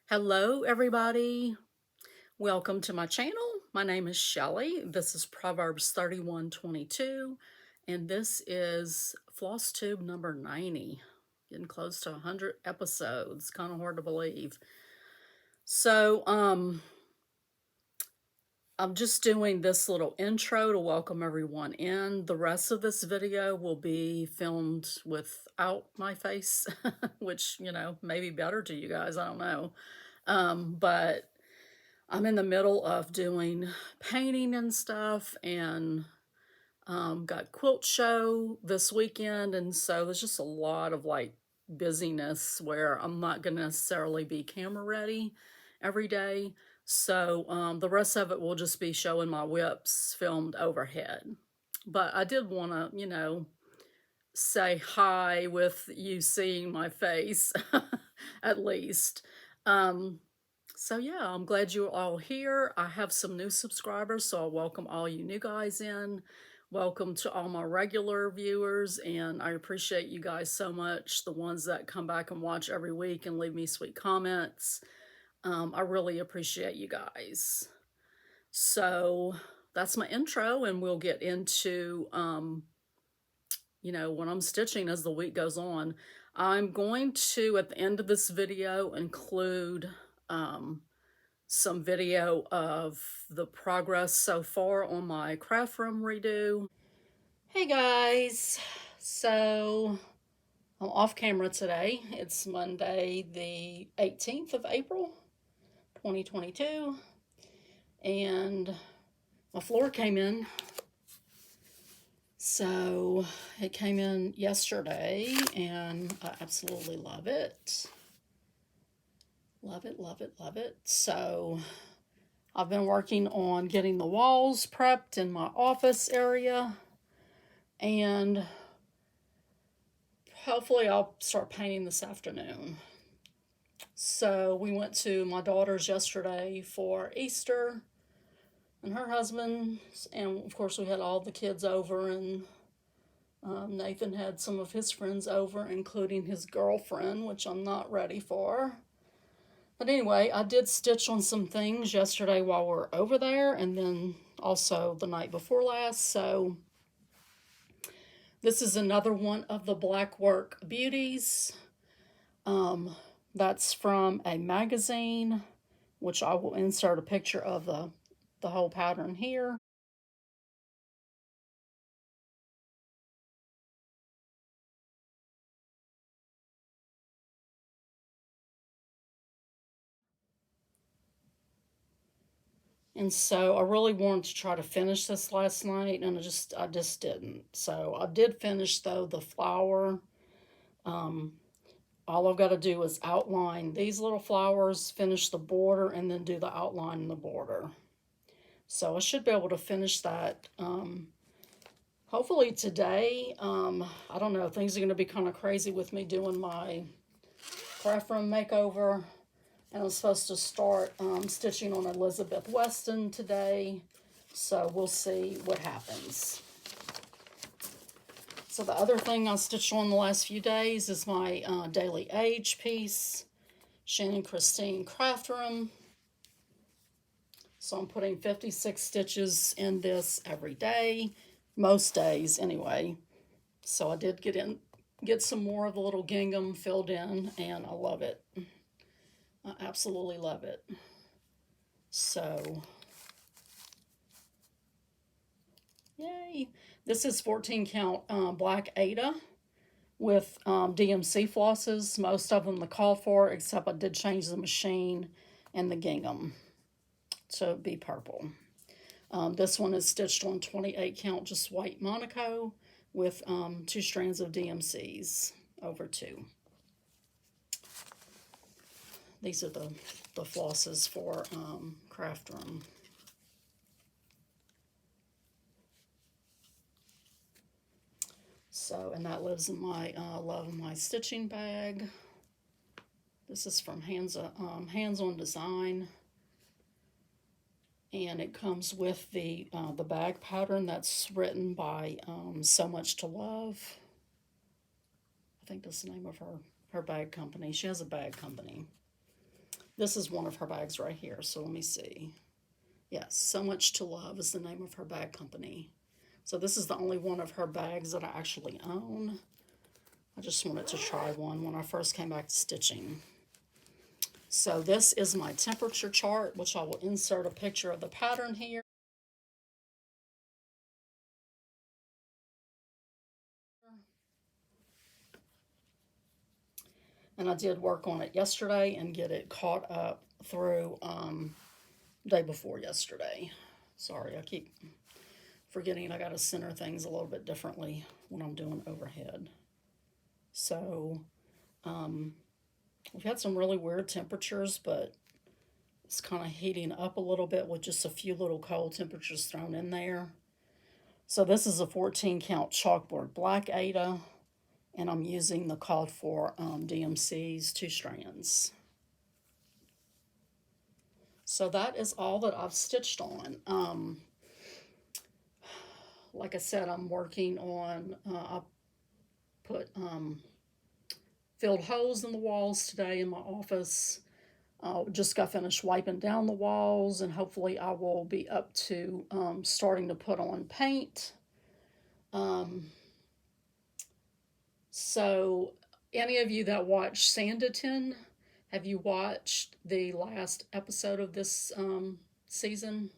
Hello, everybody. Welcome to my channel. My name is Shelly. This is Proverbs 31:22, and this is FlossTube number 90. Getting close to 100 episodes. Kind of hard to believe. So, I'm just doing this little intro to welcome everyone in. The rest of this video will be filmed without my face, which, may be better to you guys. I don't know. But I'm in the middle of doing painting and stuff, and got quilt show this weekend, and so there's just a lot of busyness where I'm not going to necessarily be camera ready every day. So the rest of it will just be showing my whips filmed overhead. But I did want to, say hi with you seeing my face at least. So yeah, I'm glad you're all here. I have some new subscribers, so I'll welcome all you new guys in. Welcome to all my regular viewers, and I appreciate you guys so much, the ones that come back and watch every week and leave me sweet comments. I really appreciate you guys. So that's my intro, and we'll get into, when I'm stitching as the week goes on. I'm going to, at the end of this video, include some video of the progress so far on my craft room redo. Hey guys, so I'm off camera today. It's Monday the 18th of April 2022, and my floor came in. So it came in yesterday, and I absolutely love it. Love it, love it, love it. So I've been working on getting the walls prepped in my office area, and hopefully I'll start painting this afternoon. So we went to my daughter's yesterday for Easter, and her husband, and of course we had all the kids over, and Nathan had some of his friends over, including his girlfriend, which I'm not ready for. But anyway, I did stitch on some things yesterday while we were over there, and then also the night before last. So this is another one of the Black Work Beauties. That's from a magazine, which I will insert a picture of the whole pattern here. And so I really wanted to try to finish this last night, and I just didn't. So I did finish, though, the flower. All I've got to do is outline these little flowers, finish the border, and then do the outline in the border. So I should be able to finish that hopefully today. I don't know, things are going to be kind of crazy with me doing my craft room makeover. And I'm supposed to start stitching on Elizabeth Weston today. So we'll see what happens. So the other thing I stitched on the last few days is my Daily Age piece, Shannon Christine Craft Room. So I'm putting 56 stitches in this every day, most days anyway. So I did get some more of the little gingham filled in, and I love it. I absolutely love it. So, yay. This is 14 count Black Ada with DMC flosses. Most of them the call for, except I did change the machine and the gingham to be purple. This one is stitched on 28 count just white Monaco with 2 strands of DMCs over 2. These are the flosses for craft room. So, and that lives in my love my stitching bag. This is from Hands On Design, and it comes with the bag pattern that's written by So Much to Love. I think that's the name of her bag company. She has a bag company. This is one of her bags right here, so let me see. Yes, So Much to Love is the name of her bag company. So this is the only one of her bags that I actually own. I just wanted to try one when I first came back to stitching. So this is my temperature chart, which I will insert a picture of the pattern here. And I did work on it yesterday and get it caught up through day before yesterday. Sorry, I keep forgetting I got to center things a little bit differently when I'm doing overhead. So we've had some really weird temperatures, but it's kind of heating up a little bit with just a few little cold temperatures thrown in there. So this is a 14 count chalkboard black Ada, and I'm using the called for DMC's 2 strands. So that is all that I've stitched on. Like I said, I'm working on, I put filled holes in the walls today in my office. Just got finished wiping down the walls, and hopefully I will be up to starting to put on paint. So any of you that watch Sanditon, have you watched the last episode of this season?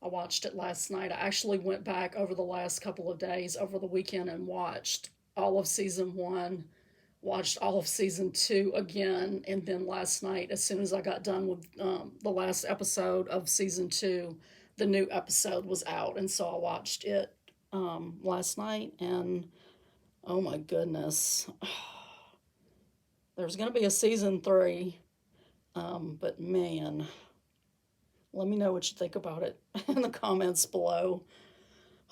I watched it last night. I actually went back over the last couple of days over the weekend and watched all of season 1, watched all of season 2 again, and then last night, as soon as I got done with the last episode of season 2, the new episode was out, and so I watched it last night, and oh my goodness, there's going to be a season 3, but man, let me know what you think about it in the comments below.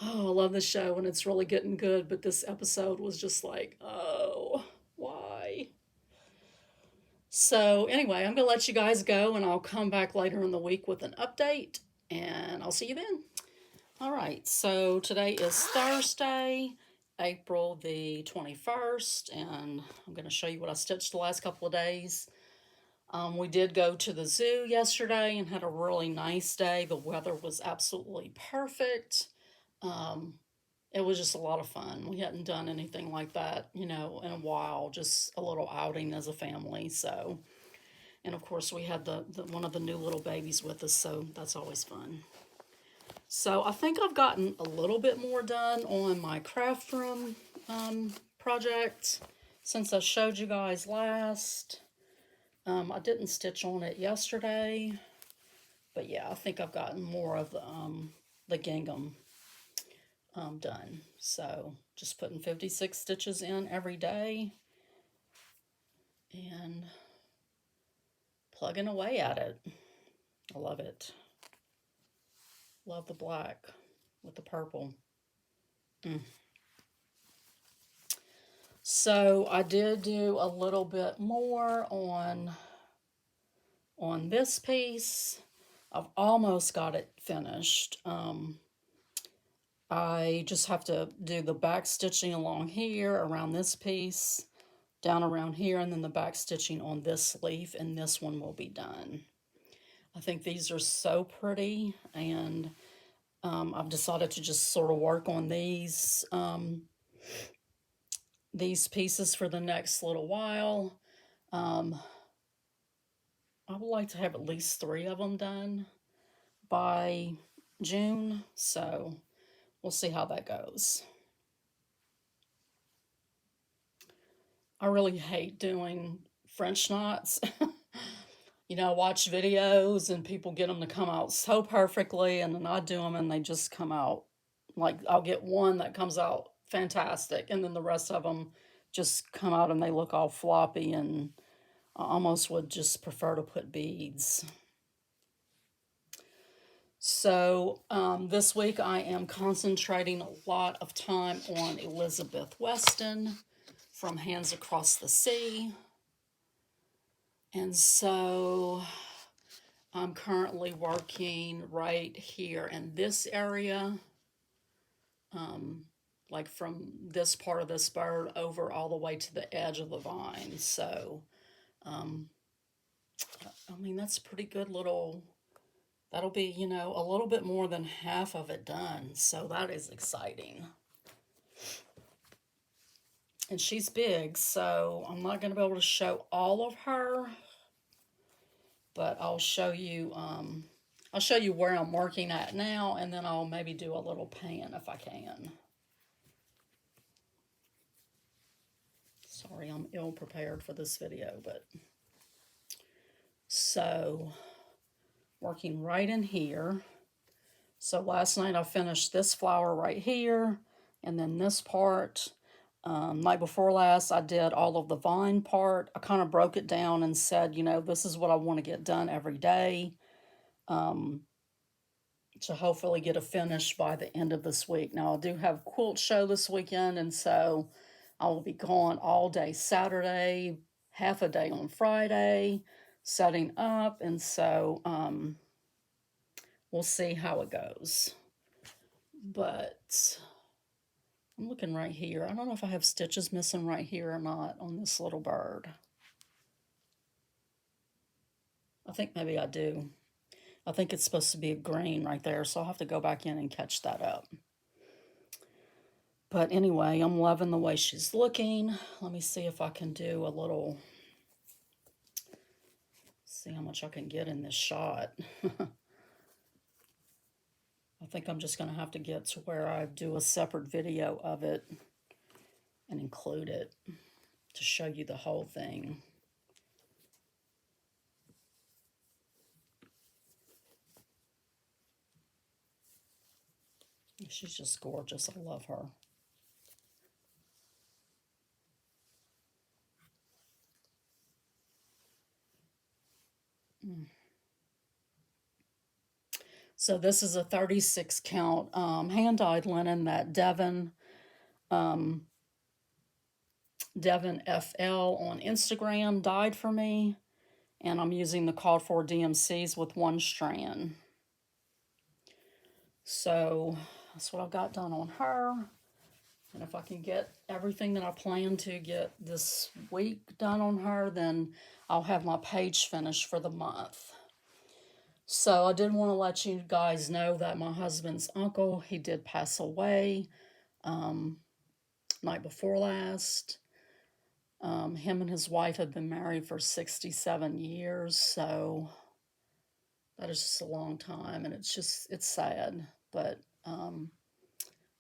Oh, I love the show and it's really getting good, but this episode was just like, oh, why? So anyway, I'm going to let you guys go, and I'll come back later in the week with an update, and I'll see you then. All right, so today is Thursday, April the 21st, and I'm going to show you what I stitched the last couple of days. We did go to the zoo yesterday and had a really nice day. The weather was absolutely perfect. It was just a lot of fun. We hadn't done anything like that, in a while, just a little outing as a family. So, and of course we had the one of the new little babies with us, so that's always fun. So I think I've gotten a little bit more done on my craft room project since I showed you guys last. I didn't stitch on it yesterday, but yeah, I think I've gotten more of the gingham done. So just putting 56 stitches in every day and plugging away at it. I love it. Love the black with the purple. So I did do a little bit more on this piece. I've almost got it finished. I just have to do the back stitching along here around this piece, down around here, and then the back stitching on this leaf, and this one will be done. I think these are so pretty, and I've decided to just sort of work on these pieces for the next little while. I would like to have at least 3 of them done by June, so we'll see how that goes. I really hate doing French knots. I watch videos and people get them to come out so perfectly, and then I do them and they just come out, like, I'll get one that comes out fantastic, and then the rest of them just come out and they look all floppy, and I almost would just prefer to put beads. So this week I am concentrating a lot of time on Elizabeth Weston from Hands Across the Sea. And so I'm currently working right here in this area, like from this part of this bird over all the way to the edge of the vine. So I mean, that's a pretty good little, that'll be, you know, a little bit more than half of it done. So that is exciting. And she's big, so I'm not going to be able to show all of her, but I'll show you where I'm working at now, and then I'll maybe do a little pan if I can. Sorry, I'm ill prepared for this video, but so working right in here. So last night I finished this flower right here, and then this part. Night before last, I did all of the vine part. I kind of broke it down and said, you know, this is what I want to get done every day, to hopefully get a finish by the end of this week. Now, I do have a quilt show this weekend, and so I will be gone all day Saturday, half a day on Friday, setting up, and so we'll see how it goes. But I'm looking right here. I don't know if I have stitches missing right here or not on this little bird. I think maybe I do. I think it's supposed to be a green right there, so I'll have to go back in and catch that up. But anyway, I'm loving the way she's looking. Let me see if I can do a little, see how much I can get in this shot. I think I'm just going to have to get to where I do a separate video of it and include it to show you the whole thing. She's just gorgeous. I love her. So this is a 36 count hand-dyed linen that Devin FL on Instagram dyed for me. And I'm using the called for DMCs with one strand. So that's what I've got done on her. And if I can get everything that I plan to get this week done on her, then I'll have my page finished for the month. So I did want to let you guys know that my husband's uncle, he did pass away night before last. Him and his wife have been married for 67 years, so that is just a long time, and it's sad, but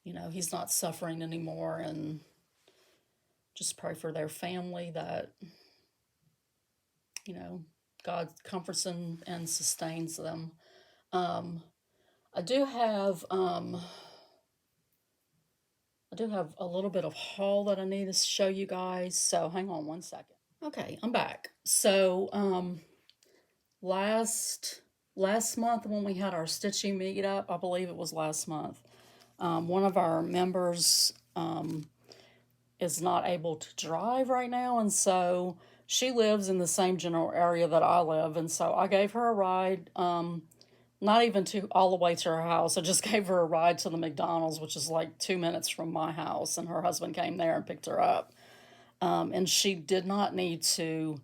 you know, he's not suffering anymore, and just pray for their family that, you know, God comforts them and sustains them. I do have a little bit of haul that I need to show you guys, so hang on one second. Okay, I'm back. So last month when we had our stitching meetup, I believe it was last month, one of our members is not able to drive right now, and so she lives in the same general area that I live, and so I gave her a ride, not even all the way to her house. I just gave her a ride to the McDonald's, which is like 2 minutes from my house, and her husband came there and picked her up. And she did not need to,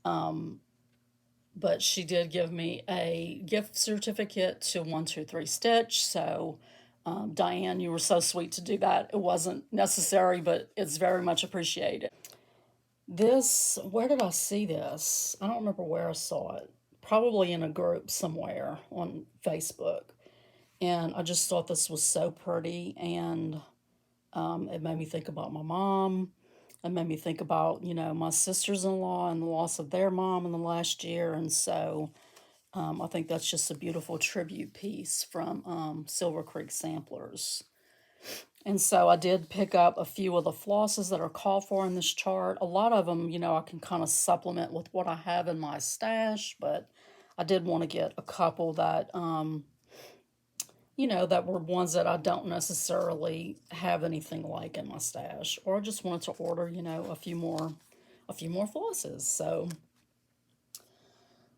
but she did give me a gift certificate to 123 Stitch, so Diane, you were so sweet to do that. It wasn't necessary, but it's very much appreciated. This, where did I see this? I don't remember where I saw it. Probably in a group somewhere on Facebook. And I just thought this was so pretty, and it made me think about my mom. It made me think about, you know, my sisters-in-law and the loss of their mom in the last year, and so I think that's just a beautiful tribute piece from Silver Creek Samplers. And so I did pick up a few of the flosses that are called for in this chart. A lot of them, you know, I can kind of supplement with what I have in my stash, but I did want to get a couple that, you know, that were ones that I don't necessarily have anything like in my stash, or I just wanted to order, you know, a few more flosses.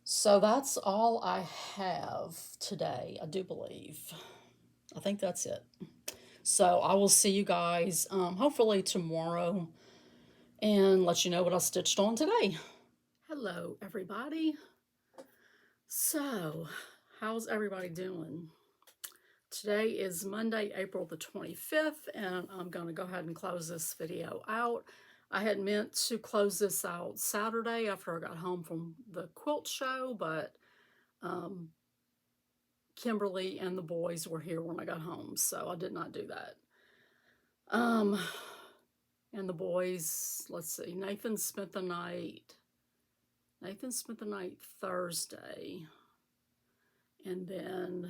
So that's all I have today, I do believe. I think that's it. So I will see you guys hopefully tomorrow and let you know what I stitched on today. Hello, everybody. So, how's everybody doing? Today is Monday, April the 25th, and I'm going to go ahead and close this video out. I had meant to close this out Saturday after I got home from the quilt show, but Kimberly and the boys were here when I got home, so I did not do that. And the boys, let's see, Nathan spent the night Thursday, and then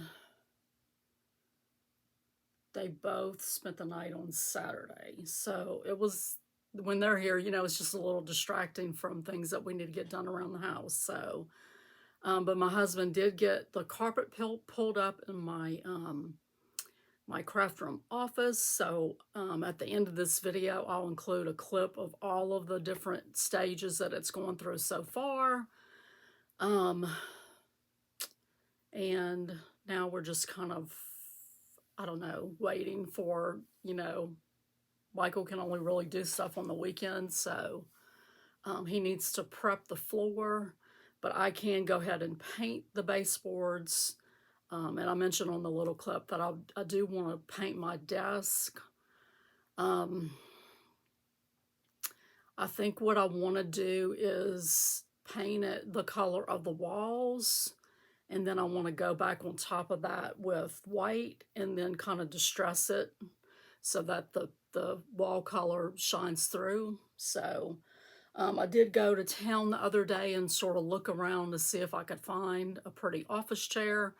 they both spent the night on Saturday. So it was, when they're here, you know, it's just a little distracting from things that we need to get done around the house. So, but my husband did get the carpet pulled up in my my craft room office. So at the end of this video, I'll include a clip of all of the different stages that it's gone through so far. And now we're just kind of, I don't know, waiting for, you know, Michael can only really do stuff on the weekends, so he needs to prep the floor, but I can go ahead and paint the baseboards. And I mentioned on the little clip that I do want to paint my desk. I think what I want to do is paint it the color of the walls, and then I want to go back on top of that with white and then kind of distress it so that the wall color shines through. So I did go to town the other day and sort of look around to see if I could find a pretty office chair.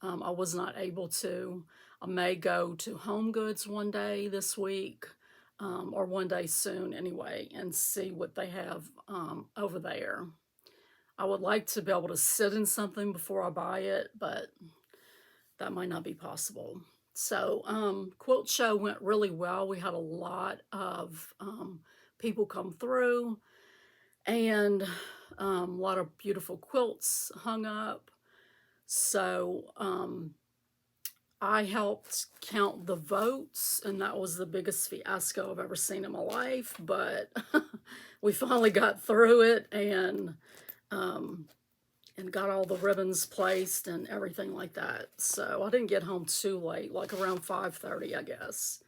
I was not able to. I may go to Home Goods one day this week, or one day soon anyway, and see what they have over there. I would like to be able to sit in something before I buy it, but that might not be possible. So quilt show went really well. We had a lot of people come through, and a lot of beautiful quilts hung up. So I helped count the votes, and that was the biggest fiasco I've ever seen in my life, but we finally got through it, and got all the ribbons placed and everything like that. So I didn't get home too late, like around 5:30, I guess.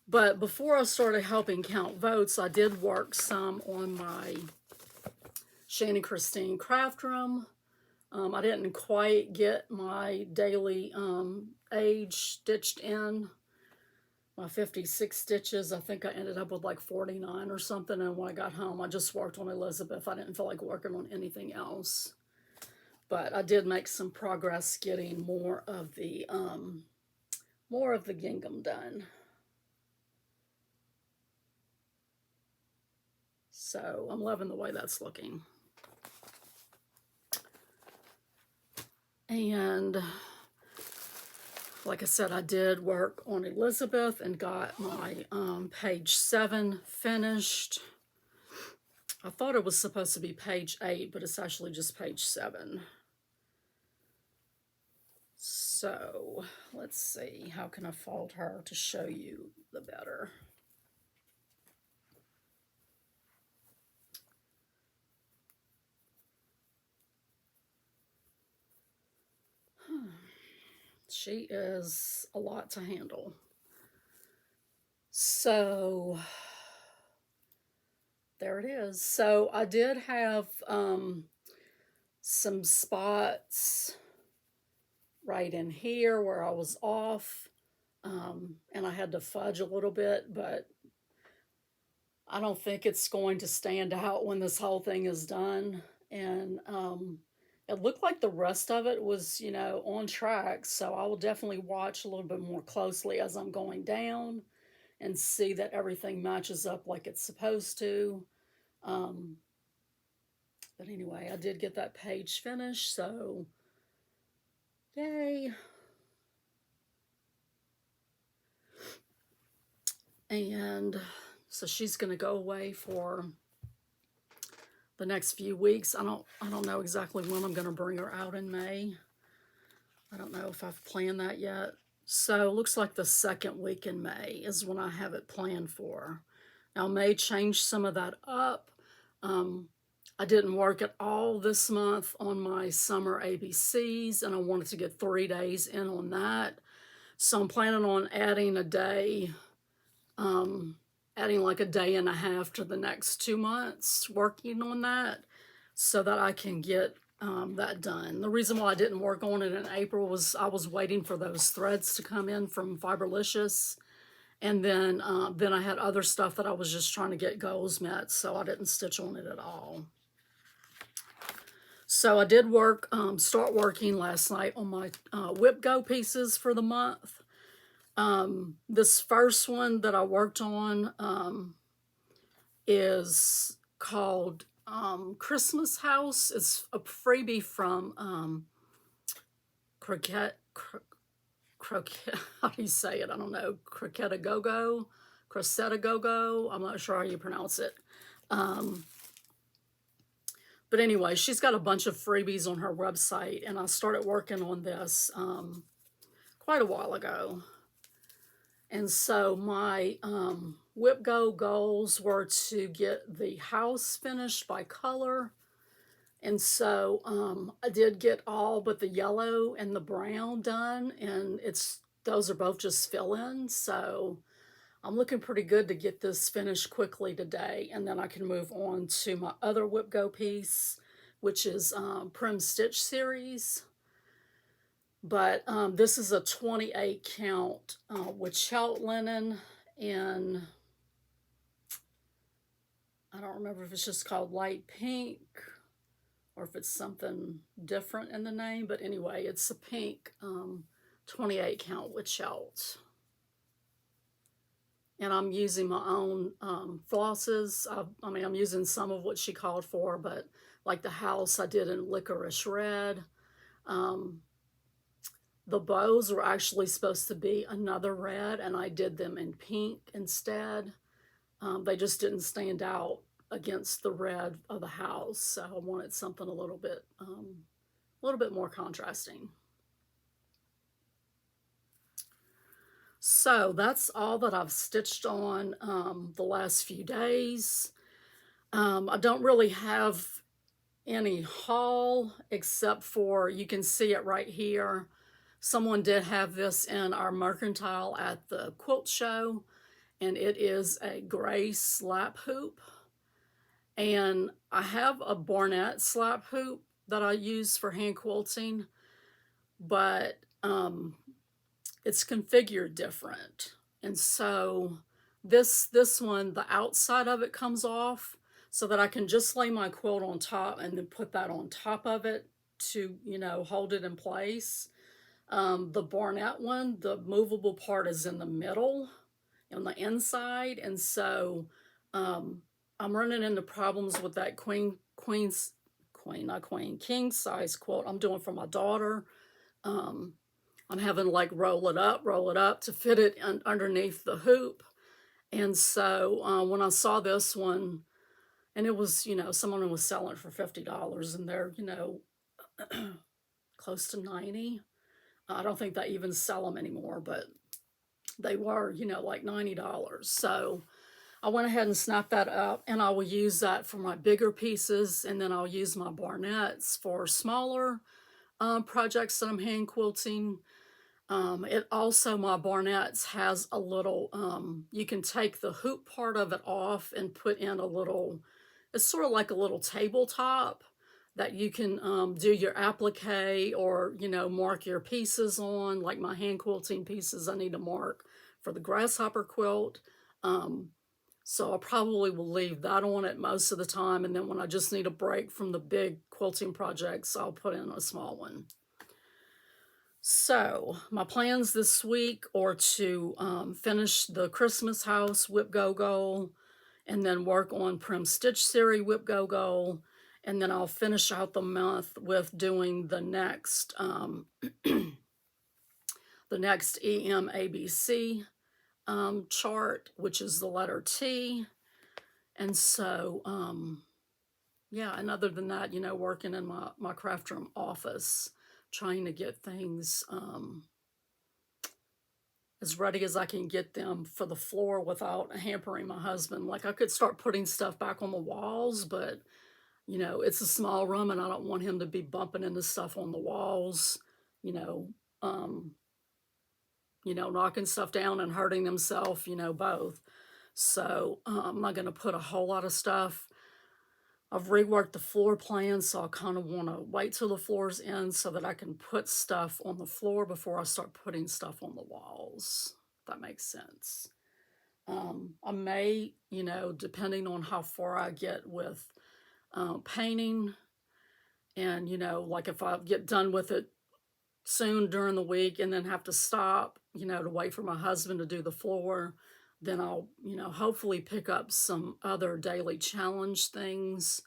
But before I started helping count votes, I did work some on my Shannon Christine craft room. I didn't quite get my daily age stitched in. My 56 stitches, I think I ended up with like 49 or something. And when I got home, I just worked on Elizabeth. I didn't feel like working on anything else. But I did make some progress getting more of the gingham done. So I'm loving the way that's looking. And like I said, I did work on Elizabeth and got my page 7 finished. I thought it was supposed to be page 8, but it's actually just page 7. So let's see, how can I fold her to show you the better? She is a lot to handle. So there it is. So I did have some spots right in here where I was off, and I had to fudge a little bit, but I don't think it's going to stand out when this whole thing is done. And it looked like the rest of it was, you know, on track, so I will definitely watch a little bit more closely as I'm going down and see that everything matches up like it's supposed to. But anyway, I did get that page finished, so yay. And so she's going to go away for the next few weeks. I don't know exactly when I'm going to bring her out in May. I don't know if I've planned that yet. So it looks like the second week in May is when I have it planned for. Now I may change some of that up. I didn't work at all this month on my summer ABCs, and I wanted to get 3 days in on that. So I'm planning on adding a day, um, adding like a day and a half to the next 2 months working on that so that I can get that done. The reason why I didn't work on it in April was I was waiting for those threads to come in from Fiberlicious. And then I had other stuff that I was just trying to get goals met, so I didn't stitch on it at all. So I did start working last night on my Whip Go pieces for the month. This first one that I worked on is called Christmas House. It's a freebie from Croquette, how do you say it? I don't know. Crocetta Go-Go? I'm not sure how you pronounce it. But anyway, she's got a bunch of freebies on her website, and I started working on this quite a while ago. And so my Whip Go goals were to get the house finished by color. And so I did get all but the yellow and the brown done, and those are both just fill-ins. So I'm looking pretty good to get this finished quickly today, and then I can move on to my other Whip Go piece, which is Prim Stitch series. But this is a 28 count with Chout linen, and I don't remember if it's just called light pink or if it's something different in the name, but anyway, it's a pink 28 count with Chout. And I'm using my own flosses. I'm using some of what she called for, but like the house I did in licorice red. The bows were actually supposed to be another red, and I did them in pink instead. They just didn't stand out against the red of the house, so I wanted something a little bit more contrasting. So that's all that I've stitched on the last few days. I don't really have any haul except for, you can see it right here. Someone did have this in our mercantile at the quilt show, and it is a gray slap hoop. And I have a Barnett slap hoop that I use for hand quilting, but it's configured different. And so this one, the outside of it comes off so that I can just lay my quilt on top and then put that on top of it to, hold it in place. The Barnett one, the movable part is in the middle, on the inside, and so I'm running into problems with that king size quilt I'm doing for my daughter. I'm having to like roll it up to fit it underneath the hoop. And so when I saw this one, and it was, someone was selling it for $50, and they're, close to 90. I don't think they even sell them anymore, but they were, like $90. So I went ahead and snapped that up, and I will use that for my bigger pieces, and then I'll use my Barnett's for smaller projects that I'm hand quilting. It also, my Barnett's has a little, you can take the hoop part of it off and put in a little, it's sort of like a little tabletop that you can do your applique or, mark your pieces on, like my hand quilting pieces I need to mark for the grasshopper quilt. So I probably will leave that on it most of the time, and then when I just need a break from the big quilting projects, I'll put in a small one. So my plans this week are to finish the Christmas House Whip Go goal, and then work on Prim Stitch Series Whip Go goal, and then I'll finish out the month with doing the next the next EMABC chart, which is the letter T. And so yeah, and other than that, working in my craft room office, trying to get things as ready as I can get them for the floor without hampering my husband. Like, I could start putting stuff back on the walls, but you know, it's a small room and I don't want him to be bumping into stuff on the walls, you know, um, knocking stuff down and hurting himself, both. So I'm not going to put a whole lot of stuff. I've reworked the floor plan, so I kind of want to wait till the floor's in so that I can put stuff on the floor before I start putting stuff on the walls. If that makes sense. I may, depending on how far I get with painting, and, like if I get done with it soon during the week and then have to stop, to wait for my husband to do the floor, then I'll, hopefully pick up some other daily challenge things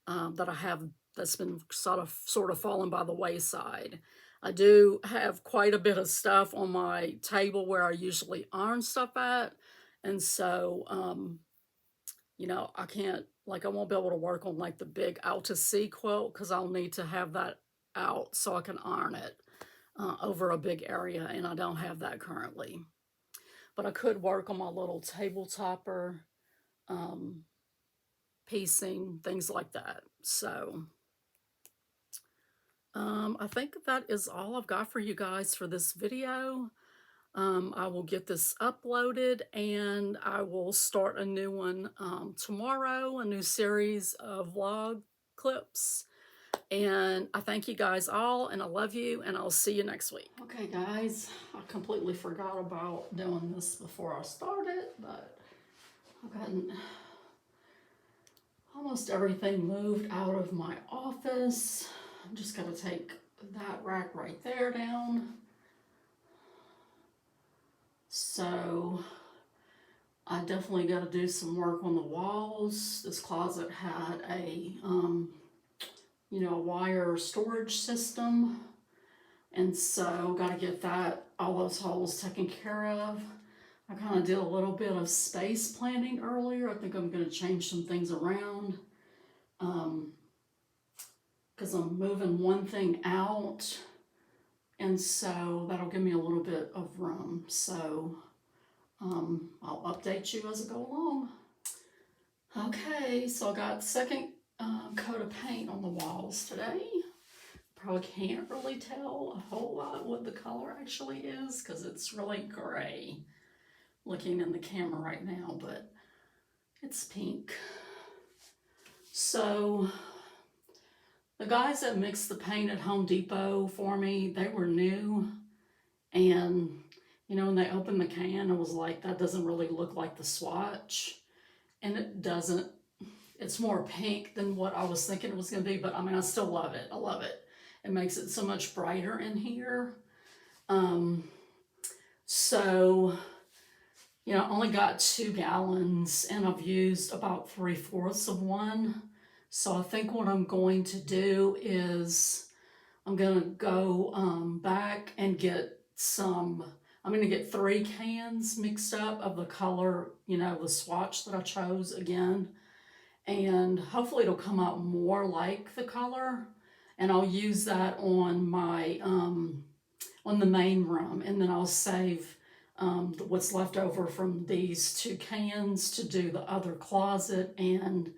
that I have that's been sort of fallen by the wayside. I do have quite a bit of stuff on my table where I usually iron stuff at. And so, I can't, like, I won't be able to work on like the big out to sea quilt because I'll need to have that out so I can iron it over a big area, and I don't have that currently. But I could work on my little table topper, piecing, things like that. So I think that is all I've got for you guys for this video. I will get this uploaded and I will start a new one tomorrow, a new series of vlog clips. And I thank you guys all, and I love you, and I'll see you next week. Okay, guys, I completely forgot about doing this before I started, but I've gotten almost everything moved out of my office. I'm just going to take that rack right there down. So I definitely got to do some work on the walls. This closet had a, wire storage system. And so got to get all those holes taken care of. I kind of did a little bit of space planning earlier. I think I'm going to change some things around. Because I'm moving one thing out. And so that'll give me a little bit of room. So I'll update you as I go along. Okay, so I got second coat of paint on the walls today. Probably can't really tell a whole lot what the color actually is because it's really gray looking in the camera right now, but it's pink. So the guys that mixed the paint at Home Depot for me, they were new, and when they opened the can, it was like, that doesn't really look like the swatch, and it doesn't. It's more pink than what I was thinking it was going to be, but I mean, I still love it. I love it. It makes it so much brighter in here. So, I only got 2 gallons and I've used about 3/4 of one. So I think what I'm going to do is I'm going to go back and get I'm going to get 3 cans mixed up of the color, the swatch that I chose again. And hopefully it'll come out more like the color. And I'll use that on my, on the main room. And then I'll save what's left over from these 2 cans to do the other closet. And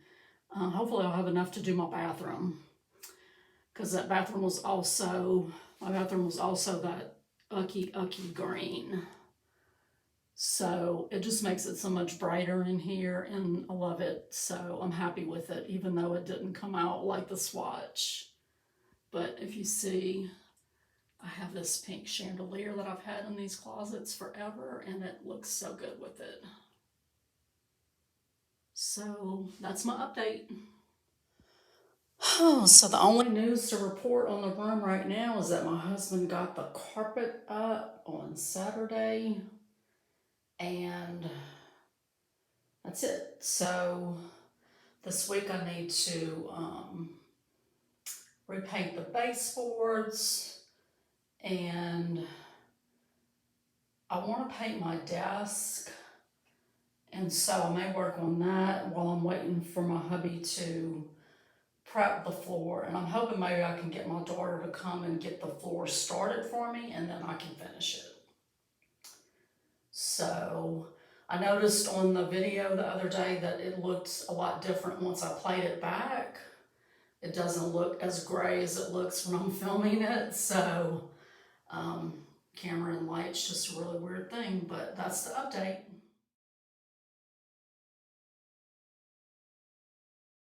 hopefully I'll have enough to do my bathroom. Because my bathroom was also that ucky green. So it just makes it so much brighter in here, and I love it. So I'm happy with it, even though it didn't come out like the swatch. But if you see, I have this pink chandelier that I've had in these closets forever, and it looks so good with it. So that's my update. So the only news to report on the room right now is that my husband got the carpet up on Saturday, and that's it. So this week I need to repaint the baseboards, and I want to paint my desk, and so I may work on that while I'm waiting for my hubby to prep the floor. And I'm hoping maybe I can get my daughter to come and get the floor started for me, and then I can finish it. So I noticed on the video the other day that it looked a lot different once I played it back. it doesn't look as gray as it looks when I'm filming it. So camera and light's just a really weird thing, but that's the update.